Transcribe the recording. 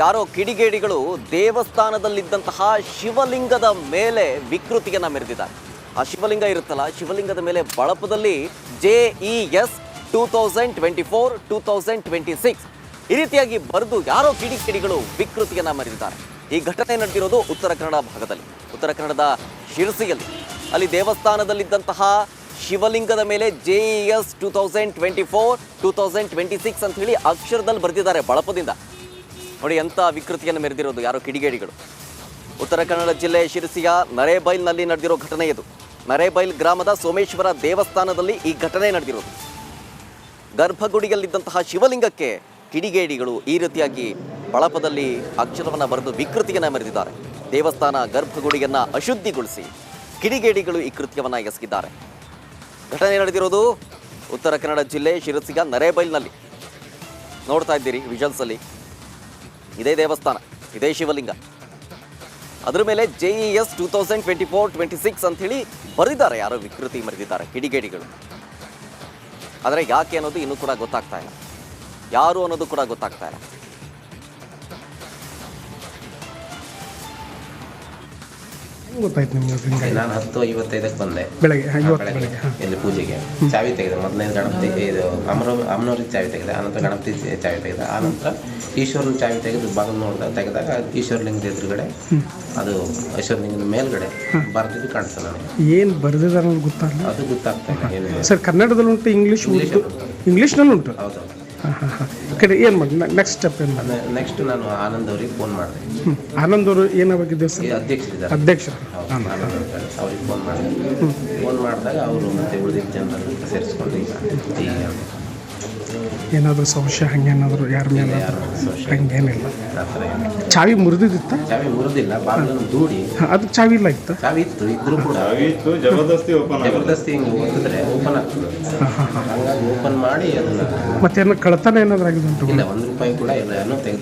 ಯಾರೋ ಕಿಡಿಗೇಡಿಗಳು ದೇವಸ್ಥಾನದಲ್ಲಿದ್ದಂತಹ ಶಿವಲಿಂಗದ ಮೇಲೆ ವಿಕೃತಿಯನ್ನ ಮೆರೆದಿದ್ದಾರೆ. ಆ ಶಿವಲಿಂಗ ಇರುತ್ತಲ್ಲ, ಶಿವಲಿಂಗದ ಮೇಲೆ ಬಳಪದಲ್ಲಿ JES 2024 2026 ಈ ರೀತಿಯಾಗಿ ಬರೆದು ಯಾರೋ ಕಿಡಿಗೇಡಿಗಳು ವಿಕೃತಿಯನ್ನ ಮೆರೆದಿದ್ದಾರೆ. ಈ ಘಟನೆ ನಡೆದಿರೋದು ಉತ್ತರ ಕನ್ನಡ ಭಾಗದಲ್ಲಿ, ಉತ್ತರ ಕನ್ನಡದ ಶಿರಸಿಯಲ್ಲಿ. ಅಲ್ಲಿ ದೇವಸ್ಥಾನದಲ್ಲಿದ್ದಂತಹ ಶಿವಲಿಂಗದ ಮೇಲೆ JES 2024 2026 ಅಂತ ಹೇಳಿ ಅಕ್ಷರದಲ್ಲಿ ಬರೆದಿದ್ದಾರೆ ಬಳಪದಿಂದ. ನೋಡಿ ಎಂಥ ವಿಕೃತಿಯನ್ನು ಮೆರೆದಿರೋದು ಯಾರೋ ಕಿಡಿಗೇಡಿಗಳು. ಉತ್ತರ ಕನ್ನಡ ಜಿಲ್ಲೆ ಶಿರಸಿಯ ನರೇಬೈಲ್ನಲ್ಲಿ ನಡೆದಿರೋ ಘಟನೆ ಇದು. ನರೇಬೈಲ್ ಗ್ರಾಮದ ಸೋಮೇಶ್ವರ ದೇವಸ್ಥಾನದಲ್ಲಿ ಈ ಘಟನೆ ನಡೆದಿರೋದು. ಗರ್ಭಗುಡಿಯಲ್ಲಿದ್ದಂತಹ ಶಿವಲಿಂಗಕ್ಕೆ ಕಿಡಿಗೇಡಿಗಳು ಈ ರೀತಿಯಾಗಿ ಬಳಪದಲ್ಲಿ ಅಕ್ಷರವನ್ನು ಬರೆದು ವಿಕೃತಿಯನ್ನು ಮೆರೆದಿದ್ದಾರೆ. ದೇವಸ್ಥಾನ ಗರ್ಭಗುಡಿಯನ್ನು ಅಶುದ್ಧಿಗೊಳಿಸಿ ಕಿಡಿಗೇಡಿಗಳು ಈ ಕೃತ್ಯವನ್ನು ಎಸಗಿದ್ದಾರೆ. ಘಟನೆ ನಡೆದಿರೋದು ಉತ್ತರ ಕನ್ನಡ ಜಿಲ್ಲೆ ಶಿರಸಿಯ ನರೇಬೈಲ್ನಲ್ಲಿ. ನೋಡ್ತಾ ಇದ್ದೀರಿ ವಿಜುವಲ್ಸಲ್ಲಿ. ಇದೇ ದೇವಸ್ಥಾನ, ಇದೇ ಶಿವಲಿಂಗ, ಅದರ ಮೇಲೆ JES 2024-26 ಅಂತ ಹೇಳಿ ಬರೆದಿದ್ದಾರೆ. ಯಾರೋ ವಿಕೃತಿ ಮೆರೆದಿದ್ದಾರೆ ಕಿಡಿಗೇಡಿಗಳು. ಆದರೆ ಯಾಕೆ ಅನ್ನೋದು ಇನ್ನೂ ಕೂಡ ಗೊತ್ತಾಗ್ತಾ ಇಲ್ಲ, ಯಾರು ಅನ್ನೋದು ಕೂಡ ಗೊತ್ತಾಗ್ತಾ ಇಲ್ಲ. ಗೊತ್ತಾಯ್ತು ನಿಮ್ಗೆ? ನಾನು 10:55 ಬಂದೆ ಬೆಳಗ್ಗೆ ಇಲ್ಲಿ ಪೂಜೆಗೆ. ಚಾವಿ ತೆಗೆದೆ. ಮೊದಲನೇ ಗಣಪತಿ ಇದು ಅಮ್ಮನವ್ರಿಗೆ ಚಾವಿ ತೆಗೆದೆ, ಆನಂತರ ಗಣಪತಿ ಚಾವಿ ತೆಗೆದೆ, ಆನಂತರ ಈಶ್ವರನ ಚಾವಿ ತೆಗೆದು ಬಾಗಿಲು ತೆಗೆದಾಗ ಈಶ್ವರಲಿಂಗದ ಎದುರುಗಡೆ ಅದು ಈಶ್ವರಲಿಂಗದ ಮೇಲ್ಗಡೆ ಬರೆದಿದ್ದು ಕಾಣಿಸ್ತದೆ ನನಗೆ. ಏನು ಬರೆದಿದ್ದಾರೆ ಅನ್ನೋದು ಗೊತ್ತಾಗಲ್ಲ. ಅದು ಗೊತ್ತಾಗ್ತಾ ಇಲ್ಲ ಏನು. ಸರ್ ಕನ್ನಡದಲ್ಲಿ ಉಂಟು, ಇಂಗ್ಲೀಷ್ನಲ್ಲಿ ಉಂಟು. ಹೌದು. ಈ ಕಡೆ ಏನು ಮಾಡಿ ನೆಕ್ಸ್ಟ್ ಸ್ಟೆಪ್ ಏನು ಮಾಡಿ? ನೆಕ್ಸ್ಟ್ ನಾನು ಆನಂದ್ ಅವ್ರಿಗೆ ಫೋನ್ ಮಾಡಿದೆ. ಆನಂದ್ ಅವರು ಏನಾಗಿದ್ದೆ ಸರ್? ಅಧ್ಯಕ್ಷರು. ಆನಂದ್ ಅವ್ರಿಗೆ ಫೋನ್ ಮಾಡಿದೆ. ಫೋನ್ ಮಾಡಿದಾಗ ಅವರು ಮತ್ತೆ ಉಳಿದಿದ್ದ ಜನರನ್ನು ಸೇರಿಸ್ಕೊಂಡು ಈಗ ಏನಾದರೂ ಸಮಸ್ಯೆ ಹಂಗೇನಾದರೂ ಯಾರ ಮೇಲೆ? ಹಂಗೇನಿಲ್ಲ. ಚಾವಿ ಮುರಿದಿತ್ತ? ಚಾವಿ ಮುರಿದಿಲ್ಲ, ಬಾಗಿಲನ್ನು ದೂಡಿ. ಅದಕ್ಕೆ ಚಾವಿ ಇಲ್ಲ ಇತ್ತು? ಚಾವಿ ಇತ್ತು, ಇದ್ರೂ ಕೂಡ ಜಬರ್ದಸ್ತಿ ಹಿಂಗೆ ಓದಿದ್ರೆ ಓಪನ್ ಆಗ್ತದೆ. ಹಂಗಾಗಿ ಓಪನ್ ಮಾಡಿ ಅದನ್ನ ಮತ್ತೇನು ಕಳ್ತನ ಏನಾದರೂ ಆಗಿದೆ ಉಂಟು? ಇಲ್ಲ, ₹1 ಕೂಡ ಇಲ್ಲ, ಏನೋ ತೆಗೆದು